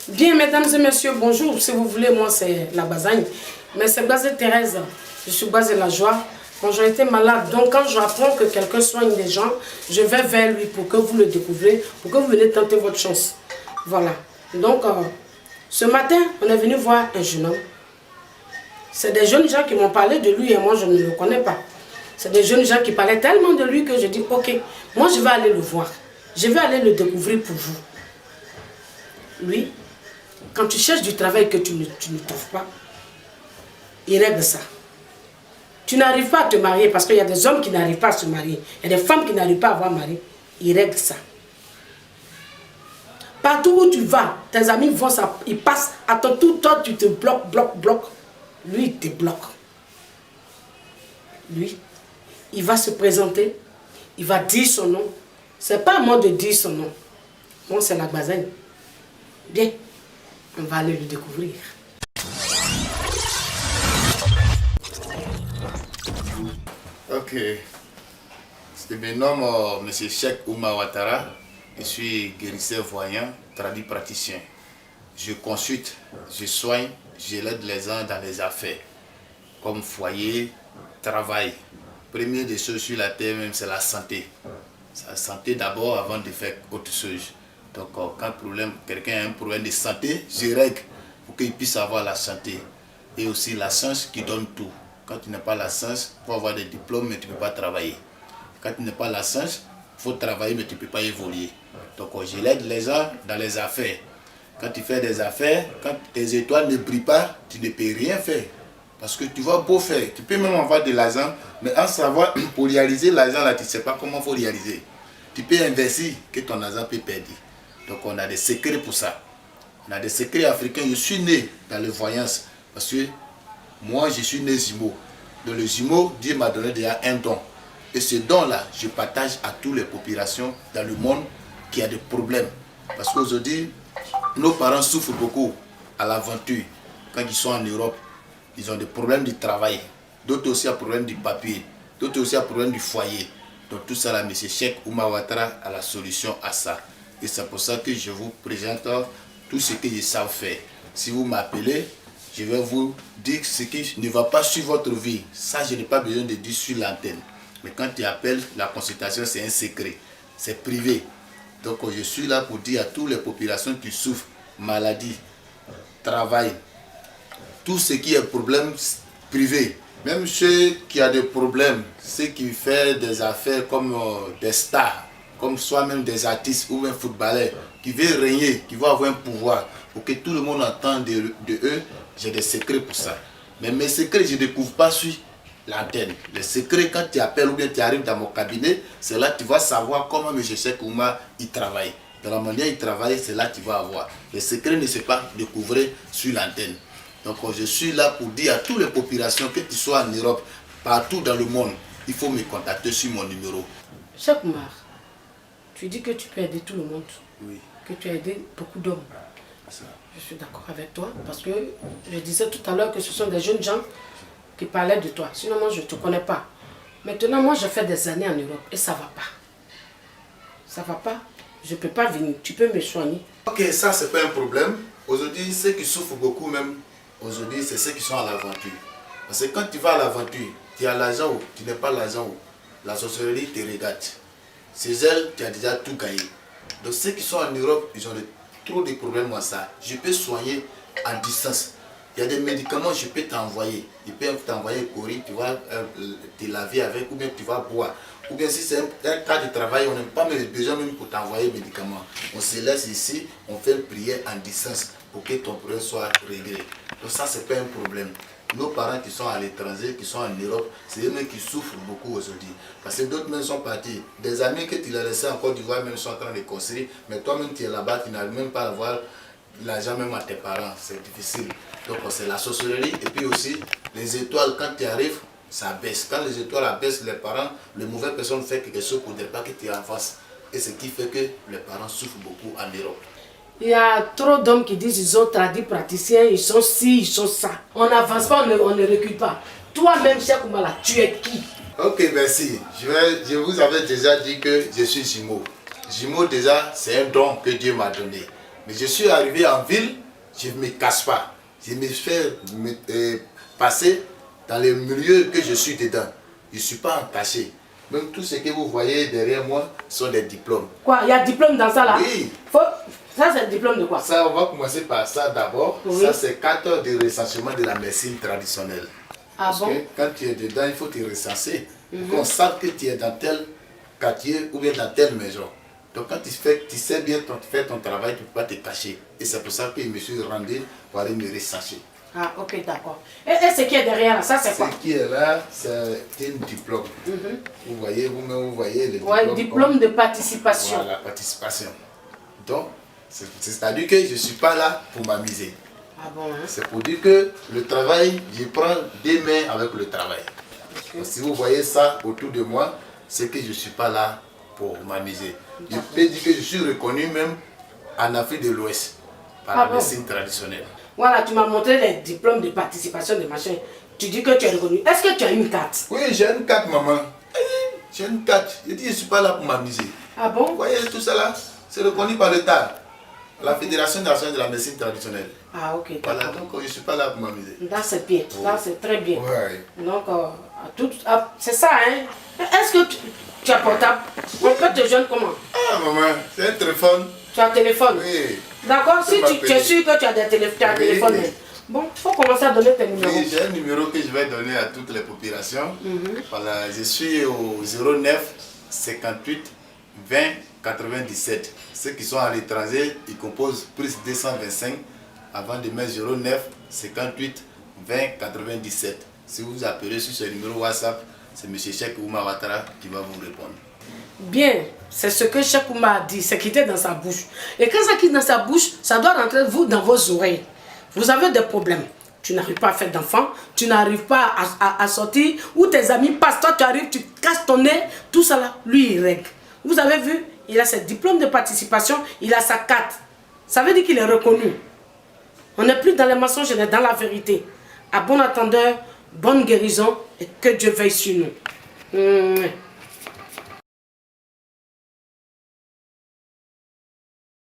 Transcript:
Bien, mesdames et messieurs, bonjour. Si vous voulez, moi, c'est la Bazagne. Mais c'est Basée Thérèse. Je suis Basée La Joie. Quand j'ai été malade, donc quand j'apprends que quelqu'un soigne des gens, je vais vers lui pour que vous le découvrez, pour que vous venez tenter votre chance. Voilà. Donc, ce matin, on est venu voir un jeune homme. C'est des jeunes gens qui m'ont parlé de lui et moi, je ne le connais pas. C'est des jeunes gens qui parlaient tellement de lui que je dis, ok, moi, je vais aller le voir. Je vais aller le découvrir pour vous. Lui, quand tu cherches du travail que tu ne trouves pas, il règle ça. Tu n'arrives pas à te marier parce qu'il y a des hommes qui n'arrivent pas à se marier. Il y a des femmes qui n'arrivent pas à avoir mari. Il règle ça. Partout où tu vas, tes amis vont, ils passent à ton tour, toi tu te bloques. Lui, il te bloque. Lui, il va se présenter, il va dire son nom. C'est pas à moi de dire son nom. Moi, c'est la Bazagne. Bien, on va aller le découvrir. Ok. Je me nomme M. Cheikh Oumar Ouattara. Je suis guérisseur voyant, traduit praticien. Je consulte, je soigne, je l'aide les gens dans les affaires, comme foyer, travail. Première des choses sur la terre même, c'est la santé. C'est la santé d'abord avant de faire autre chose. Donc quand quelqu'un a un problème de santé, je règle pour qu'il puisse avoir la santé. Et aussi la science qui donne tout. Quand tu n'as pas la science, il faut avoir des diplômes mais tu ne peux pas travailler. Quand tu n'as pas la science, il faut travailler mais tu ne peux pas évoluer. Donc je l'aide les gens dans les affaires. Quand tu fais des affaires, quand tes étoiles ne brillent pas, tu ne peux rien faire. Parce que tu vas beau faire, tu peux même avoir de l'argent, mais en savoir, pour réaliser l'argent là, tu ne sais pas comment il faut réaliser. Tu peux investir que ton argent peut perdre. Donc on a des secrets pour ça. On a des secrets africains. Je suis né dans le voyance parce que moi je suis né jumeau. Dans le jumeau, Dieu m'a donné déjà un don. Et ce don-là, je partage à toutes les populations dans le monde qui a des problèmes. Parce qu'aujourd'hui, nos parents souffrent beaucoup à l'aventure. Quand ils sont en Europe, ils ont des problèmes du travail. D'autres aussi ont des problèmes du papier. D'autres aussi ont des problèmes du foyer. Donc tout ça, là, M. Cheikh Oumar Ouattara a la solution à ça. Et c'est pour ça que je vous présente tout ce que je sais faire. Si vous m'appelez, je vais vous dire ce qui ne va pas sur votre vie. Ça, je n'ai pas besoin de dire sur l'antenne. Mais quand tu appelles, la consultation, c'est un secret. C'est privé. Donc je suis là pour dire à toutes les populations qui souffrent, maladie, travail, tout ce qui est problème privé. Même ceux qui ont des problèmes, ceux qui font des affaires comme des stars, comme soi-même des artistes ou un footballeur, qui veulent régner, qui veulent avoir un pouvoir, pour que tout le monde entende de eux, j'ai des secrets pour ça. Mais mes secrets, je ne découvre pas sur l'antenne. Les secrets, quand tu appelles ou bien tu arrives dans mon cabinet, c'est là que tu vas savoir comment M. Cheikh Oumar il travaille. Dans la manière il travaille, c'est là que tu vas avoir. Les secrets ne sont pas découverts sur l'antenne. Donc je suis là pour dire à toutes les populations, que tu sois en Europe, partout dans le monde, il faut me contacter sur mon numéro. Cheikh Oumar, tu dis que tu peux aider tout le monde. Oui. Que tu as aidé beaucoup d'hommes. Je suis d'accord avec toi parce que je disais tout à l'heure que ce sont des jeunes gens qui parlaient de toi. Sinon, moi, je ne te connais pas. Maintenant, moi, je fais des années en Europe et ça ne va pas. Ça ne va pas. Je ne peux pas venir. Tu peux me soigner. Ok, ça, c'est pas un problème. Aujourd'hui, ceux qui souffrent beaucoup même, aujourd'hui, c'est ceux qui sont à l'aventure. Parce que quand tu vas à l'aventure, tu as l'argent ou tu n'as pas l'argent ou la sorcellerie te regarde. Ces ailes, tu as déjà tout gagné. Donc ceux qui sont en Europe, ils ont trop de problèmes à ça. Je peux soigner en distance. Il y a des médicaments que je peux t'envoyer. Je peux t'envoyer un courrier, tu vas te laver avec, ou bien tu vas boire. Ou bien si c'est un cas de travail, on n'a pas besoin même pour t'envoyer des médicaments. On se laisse ici, on fait une prière en distance pour que ton problème soit réglé. Donc ça, c'est pas un problème. Nos parents qui sont à l'étranger, qui sont en Europe, c'est eux-mêmes qui souffrent beaucoup aujourd'hui. Parce que d'autres même sont partis. Des amis que tu as laissés en Côte d'Ivoire même sont en train de construire, mais toi-même tu es là-bas, tu n'arrives même pas à avoir l'argent même à tes parents. C'est difficile. Donc c'est la sorcellerie. Et puis aussi, les étoiles, quand tu arrives, ça baisse. Quand les étoiles baissent, les parents, les mauvaises personnes font quelque chose pour ne pas que tu avances. Et ce qui fait que les parents souffrent beaucoup en Europe. Il y a trop d'hommes qui disent qu'ils ont traduit praticiens, ils sont ci, ils sont ça. On n'avance pas, on ne recule pas. Toi-même, Cheikh Oumar, tu es qui? Ok, merci. Je vous avais déjà dit que je suis jumeau. Jumeau, déjà, c'est un don que Dieu m'a donné. Mais je suis arrivé en ville, je ne me cache pas. Je me fais passer dans les milieux que je suis dedans. Je ne suis pas entaché. Même tout ce que vous voyez derrière moi sont des diplômes. Quoi, il y a diplôme dans ça là? Oui. Ça c'est le diplôme de quoi? Ça, on va commencer par ça d'abord. Oui. Ça, c'est 4 heures de recensement de la médecine traditionnelle. Ah Parce bon? que quand tu es dedans, il faut te recenser. Pour qu'on sache que tu es dans tel quartier ou bien dans telle maison. Donc quand tu sais bien faire ton travail, tu ne peux pas te cacher. Et c'est pour ça que je me suis rendu pour aller me recenser. Ah ok, d'accord. Et ce qui est derrière là, ça c'est quoi? Ce qui est là, c'est un diplôme. Vous voyez, vous-même, vous voyez le diplôme. Ouais, diplôme de participation. Voilà, participation. Donc, c'est-à-dire que je ne suis pas là pour m'amuser. Ah bon, hein? C'est pour dire que le travail, je prends des mains avec le travail. Okay. Si vous voyez ça autour de moi, c'est que je ne suis pas là pour m'amuser. Je peux dire que je suis reconnu même en Afrique de l'Ouest par la médecine traditionnelle. Voilà, tu m'as montré les diplômes de participation de machin. Tu dis que tu es reconnu. Est-ce que tu as une carte? Oui, j'ai une carte, maman. J'ai une carte. Je dis, je ne suis pas là pour m'amuser. Ah bon? Vous voyez tout ça là? C'est reconnu par l'État. La Fédération nationale de la médecine traditionnelle. Ah ok. Voilà, donc je ne suis pas là pour m'amuser. Là c'est bien, là c'est très bien. Ouais. Donc, c'est ça, hein? Est-ce que tu as portable? On peut te joindre comment? Ah maman, c'est un téléphone. Tu as un téléphone? Oui. D'accord, si tu es sûr que tu as des téléphones. Oui. Bon, il faut commencer à donner tes numéros. Oui, j'ai un numéro que je vais donner à toutes les populations. Voilà, je suis au 09 58 20 97. Ceux qui sont à l'étranger, ils composent plus 225 avant de mettre 09 58 20 97. Si vous appelez sur ce numéro WhatsApp, c'est M. Cheikh Oumar Ouattara qui va vous répondre. Bien, c'est ce que Cheikh Oumar a dit, c'est quitter dans sa bouche. Et quand ça quitte dans sa bouche, ça doit rentrer dans vos oreilles. Vous avez des problèmes. Tu n'arrives pas à faire d'enfants, tu n'arrives pas à sortir, ou tes amis passent, toi tu arrives, tu casses ton nez, tout ça là, lui il règle. Vous avez vu, il a ses diplômes de participation, il a sa carte. Ça veut dire qu'il est reconnu. On n'est plus dans les mensonges, on est dans la vérité. À bon entendeur, bonne guérison et que Dieu veille sur nous.